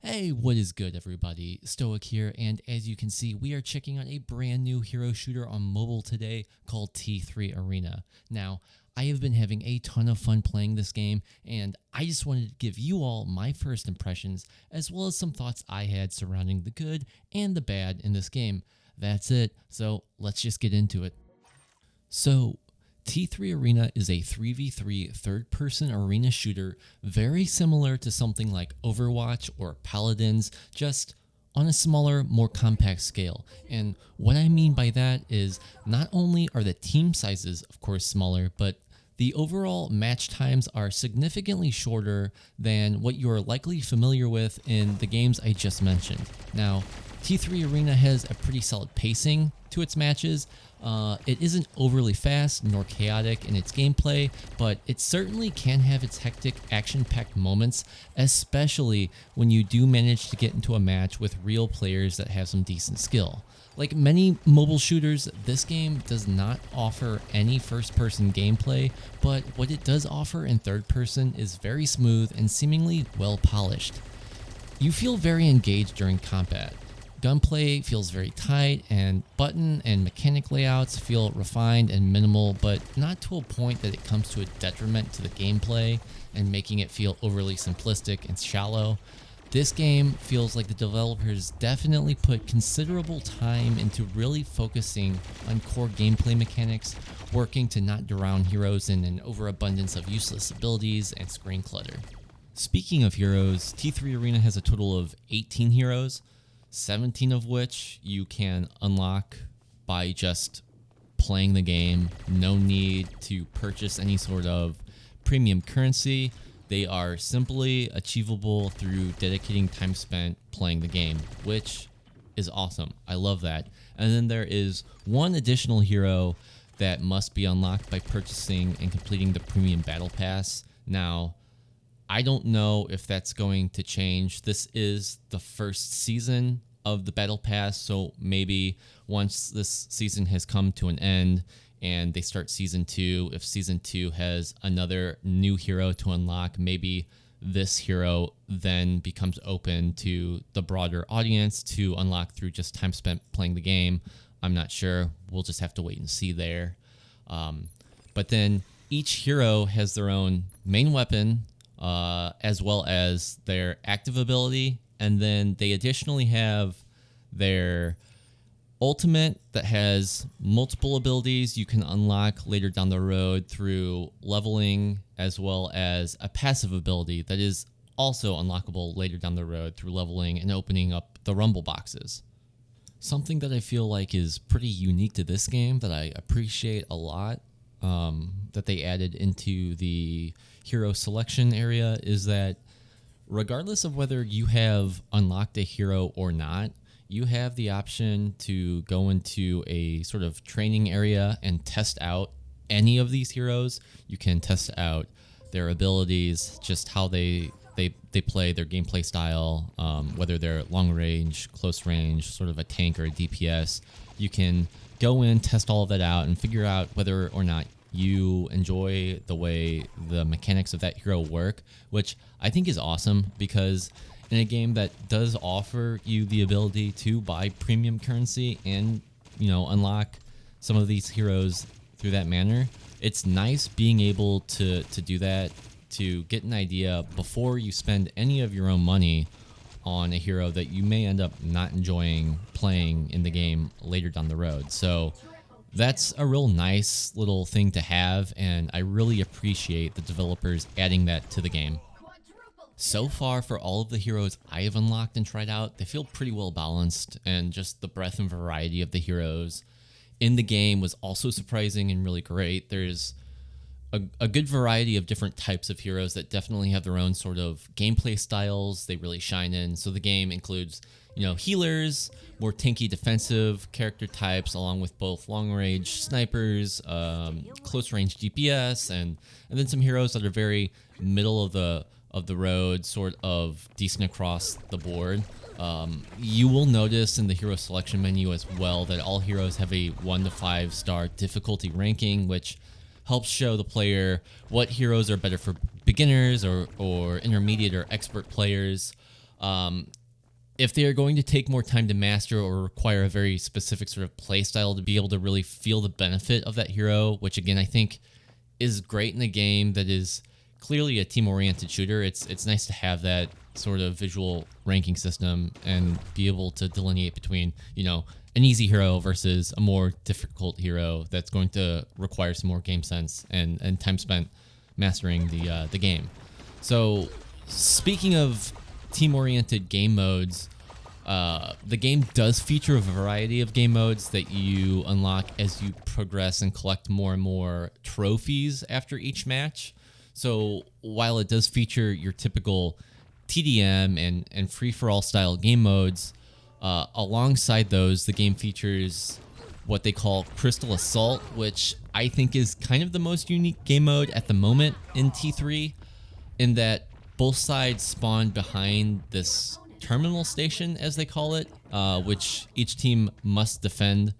Hey, what is good, everybody? Stoic here, and as you can see, we are checking out a brand new hero shooter on mobile today called T3 Arena. Now, I have been having a ton of fun playing this game, and I just wanted to give you all my first impressions, as well as some thoughts I had surrounding the good and the bad in this game. That's it, so let's just get into it. So, T3 Arena is a 3v3 third-person arena shooter very similar to something like Overwatch or Paladins, just on a smaller, more compact scale. And what I mean by that is not only are the team sizes, of course, smaller, but the overall match times are significantly shorter than what you are likely familiar with in the games I just mentioned. Now, T3 Arena has a pretty solid pacing to its matches. It isn't overly fast nor chaotic in its gameplay, but it certainly can have its hectic, action-packed moments, especially when you do manage to get into a match with real players that have some decent skill. Like many mobile shooters, this game does not offer any first-person gameplay, but what it does offer in third-person is very smooth and seemingly well-polished. You feel very engaged during combat. Gunplay feels very tight, and button and mechanic layouts feel refined and minimal, but not to a point that it comes to a detriment to the gameplay and making it feel overly simplistic and shallow. This game feels like the developers definitely put considerable time into really focusing on core gameplay mechanics, working to not drown heroes in an overabundance of useless abilities and screen clutter. Speaking of heroes, T3 Arena has a total of 18 heroes, 17 of which you can unlock by just playing the game. No need to purchase any sort of premium currency. They are simply achievable through dedicating time spent playing the game, which is awesome. I love that. And then there is one additional hero that must be unlocked by purchasing and completing the premium battle pass. Now, I don't know if that's going to change. This is the first season of the battle pass, so maybe once this season has come to an end and they start season 2, if season 2 has another new hero to unlock, maybe this hero then becomes open to the broader audience to unlock through just time spent playing the game. I'm not sure. We'll just have to wait and see there. But then each hero has their own main weapon, as well as their active ability, and then they additionally have their ultimate that has multiple abilities you can unlock later down the road through leveling, as well as a passive ability that is also unlockable later down the road through leveling and opening up the rumble boxes. Something that I feel like is pretty unique to this game that I appreciate a lot, that they added into the hero selection area, is that regardless of whether you have unlocked a hero or not, you have the option to go into a sort of training area and test out any of these heroes. You can test out their abilities, just how they play, their gameplay style, whether they're long range, close range, sort of a tank or a DPS. You can go in, test all of that out, and figure out whether or not you enjoy the way the mechanics of that hero work, which I think is awesome, because in a game that does offer you the ability to buy premium currency and, unlock some of these heroes through that manner, it's nice being able to do that, to get an idea before you spend any of your own money on a hero that you may end up not enjoying playing in the game later down the road. So that's a real nice little thing to have, and I really appreciate the developers adding that to the game. So far, for all of the heroes I have unlocked and tried out, they feel pretty well balanced, and just the breadth and variety of the heroes in the game was also surprising and really great. There's a good variety of different types of heroes that definitely have their own sort of gameplay styles they really shine in. So the game includes, healers, more tanky defensive character types, along with both long-range snipers, close-range DPS, and then some heroes that are very middle of the road, sort of decent across the board. You will notice in the hero selection menu as well that all heroes have a 1 to 5 star difficulty ranking, which helps show the player what heroes are better for beginners or intermediate or expert players, if they are going to take more time to master or require a very specific sort of play style to be able to really feel the benefit of that hero, which again I think is great in a game that is clearly a team-oriented shooter. It's nice to have that sort of visual ranking system and be able to delineate between, you know, an easy hero versus a more difficult hero that's going to require some more game sense and time spent mastering the game. So speaking of team-oriented game modes, the game does feature a variety of game modes that you unlock as you progress and collect more and more trophies after each match. So while it does feature your typical TDM and free-for-all style game modes, alongside those, the game features what they call Crystal Assault, which I think is kind of the most unique game mode at the moment in T3, in that both sides spawn behind this terminal station, as they call it, which each team must defend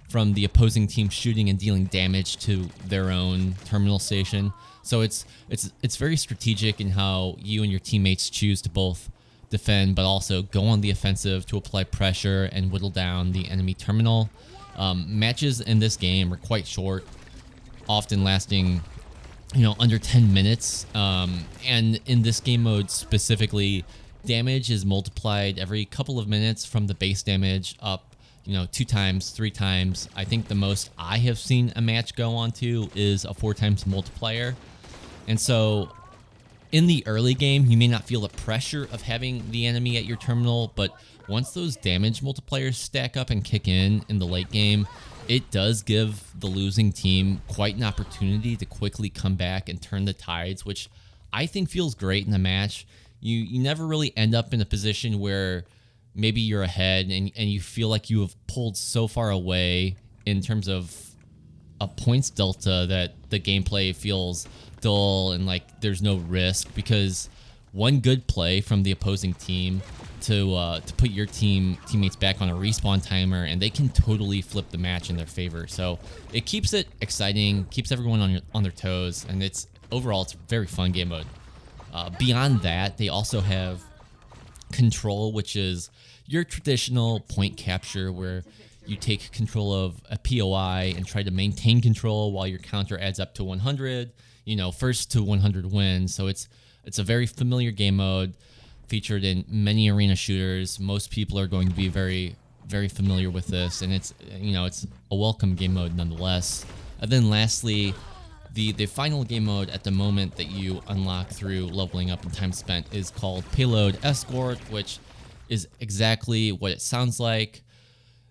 from the opposing team shooting and dealing damage to their own terminal station. So it's very strategic in how you and your teammates choose to both defend but also go on the offensive to apply pressure and whittle down the enemy terminal. Matches in this game are quite short, often lasting, you know, under 10 minutes. And in this game mode specifically, damage is multiplied every couple of minutes from the base damage up, you know, 2 times, 3 times. I think the most I have seen a match go on to is a 4 times multiplier. And so in the early game, you may not feel the pressure of having the enemy at your terminal, but once those damage multipliers stack up and kick in the late game, it does give the losing team quite an opportunity to quickly come back and turn the tides, which I think feels great in a match. You never really end up in a position where maybe you're ahead and you feel like you have pulled so far away in terms of a points delta that the gameplay feels dull and like there's no risk, because one good play from the opposing team to put your teammates back on a respawn timer and they can totally flip the match in their favor. So it keeps it exciting, keeps everyone on their toes, and overall it's a very fun game mode. Beyond that, they also have Control, which is your traditional point capture where you take control of a POI and try to maintain control while your counter adds up to 100. You know, first to 100 wins. So it's a very familiar game mode featured in many arena shooters. Most people are going to be very, very familiar with this, and it's a welcome game mode nonetheless. And then lastly, the final game mode at the moment that you unlock through leveling up and time spent is called Payload Escort, which is exactly what it sounds like.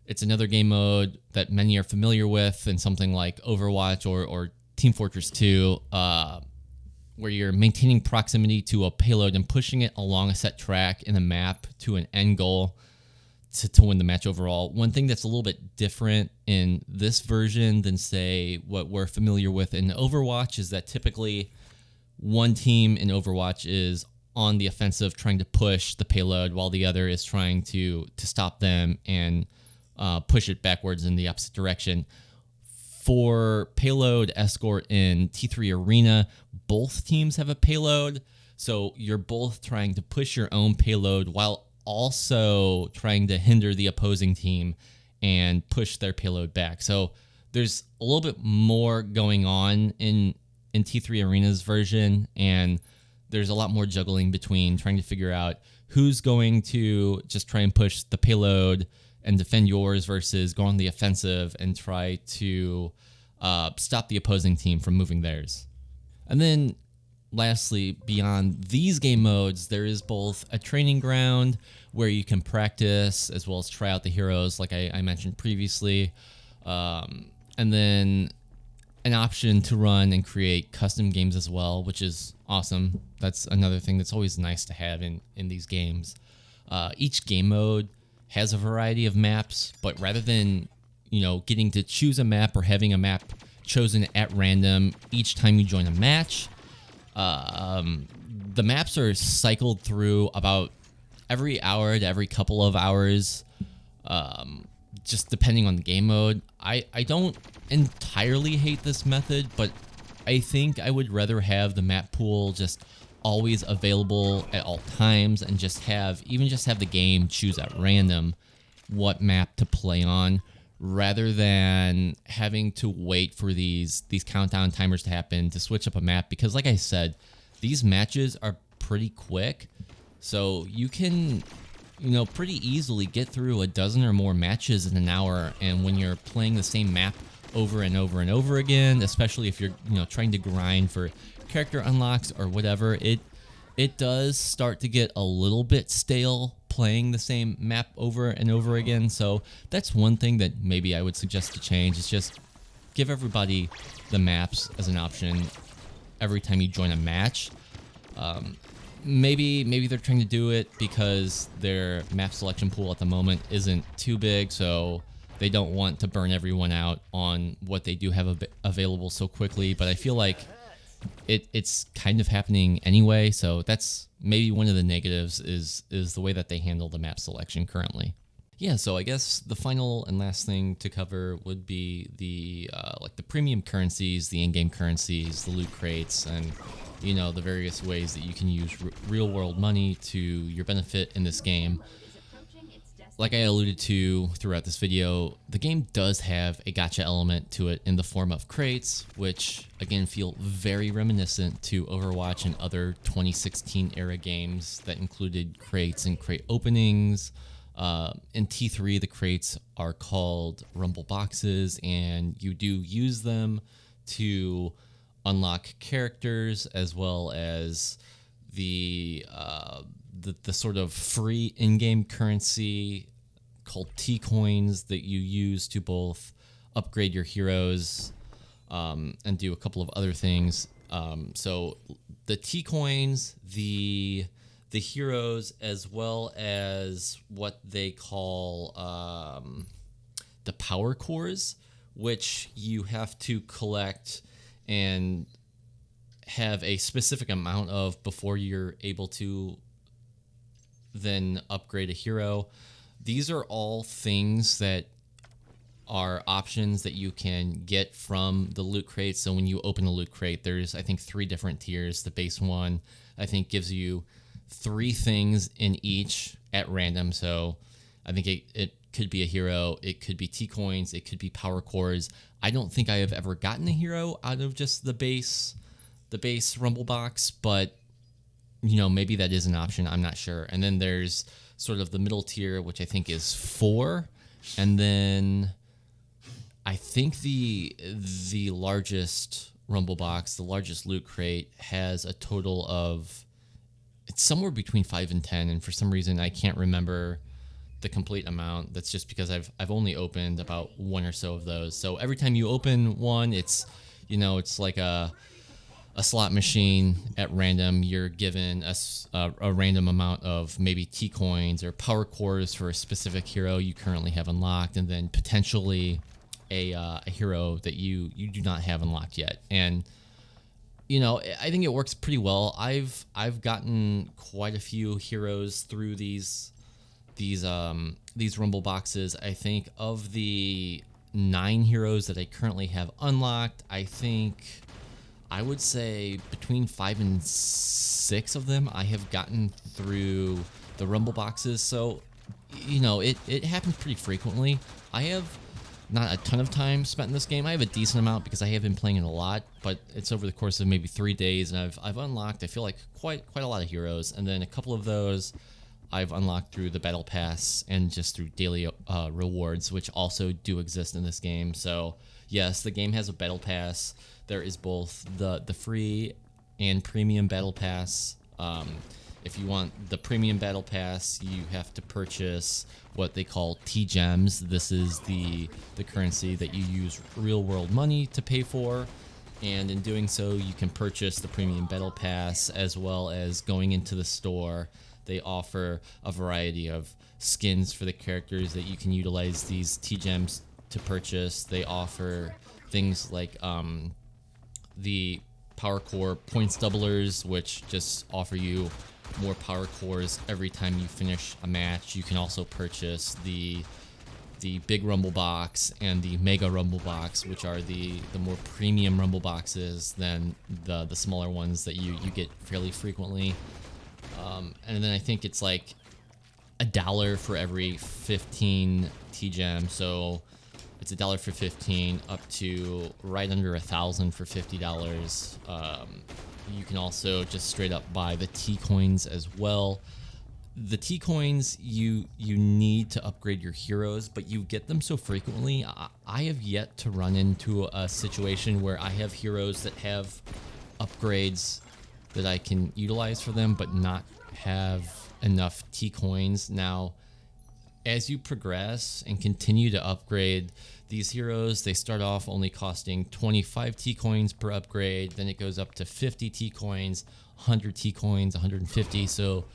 It's another game mode that many are familiar with in something like Overwatch or Team Fortress 2, where you're maintaining proximity to a payload and pushing it along a set track in a map to an end goal to win the match overall. One thing that's a little bit different in this version than, say, what we're familiar with in Overwatch is that typically one team in Overwatch is on the offensive trying to push the payload while the other is trying to stop them and push it backwards in the opposite direction. For Payload Escort in T3 Arena, both teams have a payload, so you're both trying to push your own payload while also trying to hinder the opposing team and push their payload back. So there's a little bit more going on in T3 Arena's version, and there's a lot more juggling between trying to figure out who's going to just try and push the payload and defend yours versus go on the offensive and try to stop the opposing team from moving theirs. And then lastly, beyond these game modes, there is both a training ground where you can practice as well as try out the heroes like I mentioned previously, and then an option to run and create custom games as well, which is awesome. That's another thing that's always nice to have in these games. Each game mode has a variety of maps, but rather than, getting to choose a map or having a map chosen at random each time you join a match, the maps are cycled through about every hour to every couple of hours, just depending on the game mode. I don't entirely hate this method, but I think I would rather have the map pool just always available at all times, and just have the game choose at random what map to play on, rather than having to wait for these countdown timers to happen to switch up a map. Because like I said, these matches are pretty quick, so you can, you know, pretty easily get through a dozen or more matches in an hour. And when you're playing the same map over and over and over again, especially if you're, you know, trying to grind for character unlocks or whatever, it does start to get a little bit stale playing the same map over and over again. So that's one thing that maybe I would suggest to change, is just give everybody the maps as an option every time you join a match. Maybe they're trying to do it because their map selection pool at the moment isn't too big, so they don't want to burn everyone out on what they do have available so quickly. But I feel like it's kind of happening anyway, so that's maybe one of the negatives, is the way that they handle the map selection currently. Yeah, so I guess the final and last thing to cover would be the like the premium currencies, the in-game currencies, the loot crates, and you know, the various ways that you can use real-world money to your benefit in this game. Like I alluded to throughout this video, the game does have a gacha element to it in the form of crates, which again feel very reminiscent to Overwatch and other 2016 era games that included crates and crate openings. In T3, the crates are called rumble boxes, and you do use them to unlock characters, as well as the sort of free in-game currency called T-coins that you use to both upgrade your heroes and do a couple of other things. So the T-coins, the heroes, as well as what they call the power cores, which you have to collect and have a specific amount of before you're able to then upgrade a hero. These are all things that are options that you can get from the loot crate. So when you open a loot crate, there's, I think, 3 different tiers. The base one, I think, gives you 3 things in each at random. So I think it could be a hero, it could be T-coins, it could be power cores. I don't think I have ever gotten a hero out of just the base rumble box, but you know, maybe that is an option, I'm not sure. And then there's sort of the middle tier, which I think is 4, and then I think the largest rumble box, the largest loot crate, has a total of, it's somewhere between 5 and 10, and for some reason I can't remember the complete amount. That's just because I've only opened about 1 or so of those. So every time you open one, it's, you know, it's like a slot machine at random. You're given a random amount of maybe T-coins or power cores for a specific hero you currently have unlocked, and then potentially a hero that you do not have unlocked yet. And you know, I think it works pretty well. I've gotten quite a few heroes through these rumble boxes. I think of the 9 heroes that I currently have unlocked, I would say between 5 and 6 of them I have gotten through the rumble boxes. So, you know, it happens pretty frequently. I have not a ton of time spent in this game. I have a decent amount because I have been playing it a lot, but it's over the course of maybe 3 days, and I've unlocked, I feel like, quite a lot of heroes. And then a couple of those I've unlocked through the battle pass and just through daily rewards, which also do exist in this game. So yes, the game has a battle pass. There is both the free and premium battle pass. If you want the premium battle pass, you have to purchase what they call T-gems. This is the currency that you use real world money to pay for. And in doing so, you can purchase the premium battle pass, as well as going into the store. They offer a variety of skins for the characters that you can utilize these T-gems to purchase. They offer things like the power core points doublers, which just offer you more power cores every time you finish a match. You can also purchase the the big rumble box and the mega rumble box, which are the more premium rumble boxes than the smaller ones that you get fairly frequently. And then I think it's like $1 for every 15 T-gem, so it's $1 for 15 up to right under 1,000 for $50. You can also just straight up buy the T-coins as well. The T-coins, you need to upgrade your heroes, but you get them so frequently. I have yet to run into a situation where I have heroes that have upgrades that I can utilize for them, but not have enough T-coins. Now, as you progress and continue to upgrade these heroes, they start off only costing 25 T-coins per upgrade, then it goes up to 50 T-coins, 100 T-coins, 150. So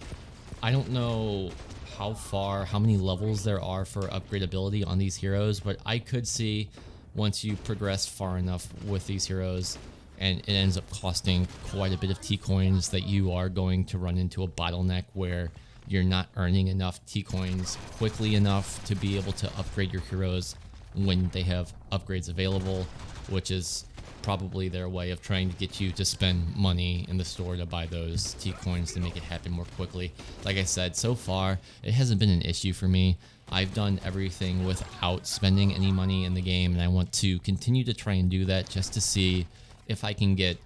I don't know how many levels there are for upgradability on these heroes, but I could see once you progress far enough with these heroes and it ends up costing quite a bit of T-coins that you are going to run into a bottleneck where you're not earning enough T-coins quickly enough to be able to upgrade your heroes when they have upgrades available, which is probably their way of trying to get you to spend money in the store to buy those T-coins to make it happen more quickly. Like I said, so far, it hasn't been an issue for me. I've done everything without spending any money in the game, and I want to continue to try and do that just to see if I can get,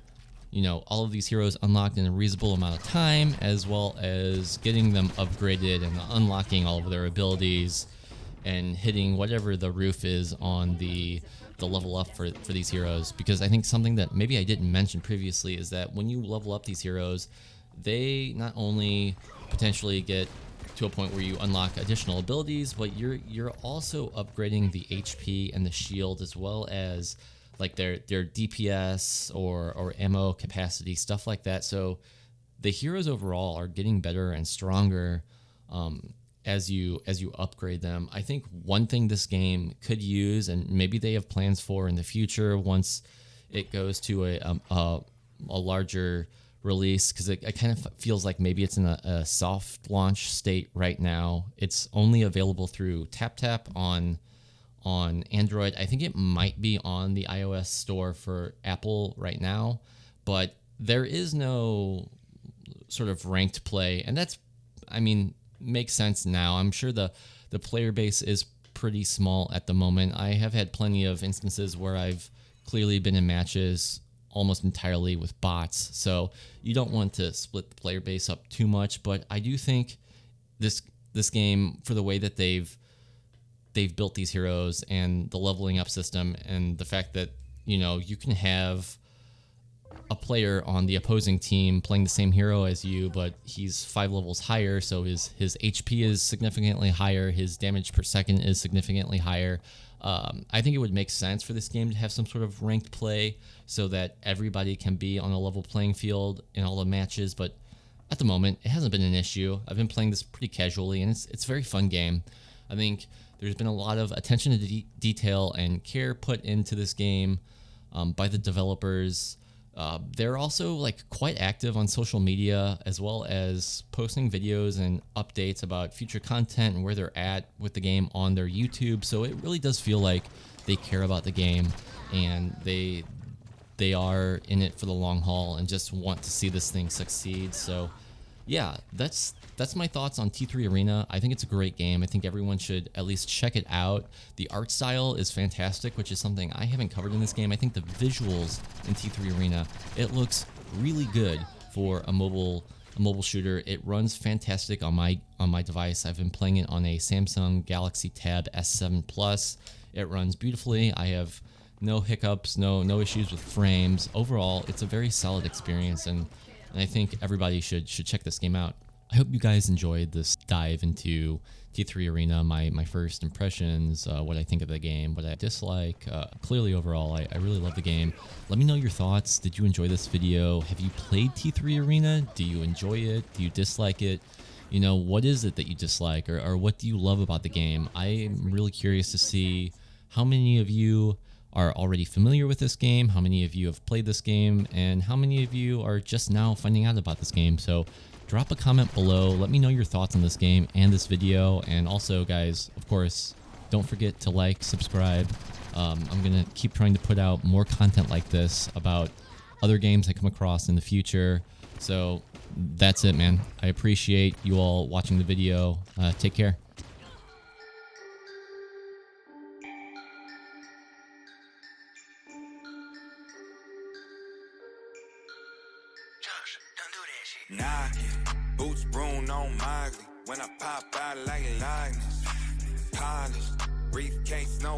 you know, all of these heroes unlocked in a reasonable amount of time, as well as getting them upgraded and unlocking all of their abilities and hitting whatever the roof is on the level up for these heroes. Because I think something that maybe I didn't mention previously is that when you level up these heroes, they not only potentially get to a point where you unlock additional abilities, but you're also upgrading the HP and the shield, as well as like their DPS or ammo capacity, stuff like that. So the heroes overall are getting better and stronger as you upgrade them. I think one thing this game could use, and maybe they have plans for in the future once it goes to a larger release, because it kind of feels like maybe it's in a soft launch state right now. It's only available through TapTap on Android. I think it might be on the iOS store for Apple right now, but there is no sort of ranked play, and that's, I mean, makes sense now. I'm sure the player base is pretty small at the moment. I have had plenty of instances where I've clearly been in matches almost entirely with bots, so you don't want to split the player base up too much. But I do think this game, for the way that they've built these heroes and the leveling up system, and the fact that, you know, you can have a player on the opposing team playing the same hero as you, but he's 5 levels higher, so his HP is significantly higher, his damage per second is significantly higher. I think it would make sense for this game to have some sort of ranked play so that everybody can be on a level playing field in all the matches, but at the moment it hasn't been an issue. I've been playing this pretty casually, and it's a very fun game. I think there's been a lot of attention to detail and care put into this game by the developers. They're also like quite active on social media, as well as posting videos and updates about future content and where they're at with the game on their YouTube. So it really does feel like they care about the game, and they are in it for the long haul and just want to see this thing succeed. So yeah, that's my thoughts on T3 Arena. I think it's a great game. I think everyone should at least check it out. The art style is fantastic, which is something I haven't covered in this game. I think the visuals in T3 Arena, it looks really good for a mobile shooter. It runs fantastic on my device. I've been playing it on a Samsung Galaxy Tab S7 Plus. It runs beautifully. I have no hiccups, no issues with frames. Overall, it's a very solid experience, and I think everybody should check this game out. I hope you guys enjoyed this dive into T3 Arena, my first impressions, what I think of the game, what I dislike. Clearly, overall, I really love the game. Let me know your thoughts. Did you enjoy this video? Have you played T3 Arena? Do you enjoy it? Do you dislike it? You know, what is it that you dislike, or what do you love about the game? I'm really curious to see how many of you are already familiar with this game, how many of you have played this game, and how many of you are just now finding out about this game. So drop a comment below. Let me know your thoughts on this game and this video. And also, guys, of course, don't forget to like, subscribe. I'm going to keep trying to put out more content like this about other games I come across in the future. So that's it, man. I appreciate you all watching the video. Take care. Knocking, boots broom on Miley. When I pop out like lightning, polished, briefcase no